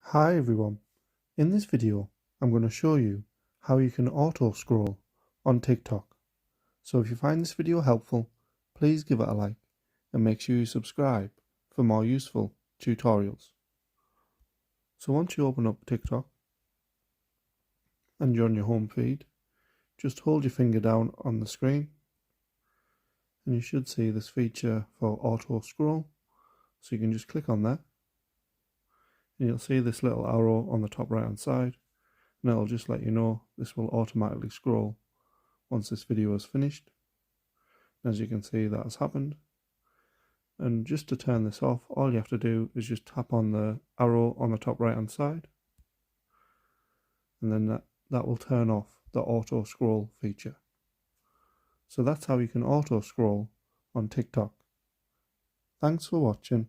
Hi everyone, in this video I'm going to show you how you can auto scroll on TikTok. So if you find this video helpful, please give it a like and make sure you subscribe for more useful tutorials. So once you open up TikTok and you're on your home feed, just hold your finger down on the screen and you should see this feature for auto scroll. So you can just click on that and you'll see this little arrow on the top right hand side, and it'll just let you know this will automatically scroll once this video is finished. As you can see, that has happened. And just to turn this off, all you have to do is just tap on the arrow on the top right hand side, and then that will turn off the auto scroll feature. So that's how you can auto scroll on TikTok. Thanks for watching.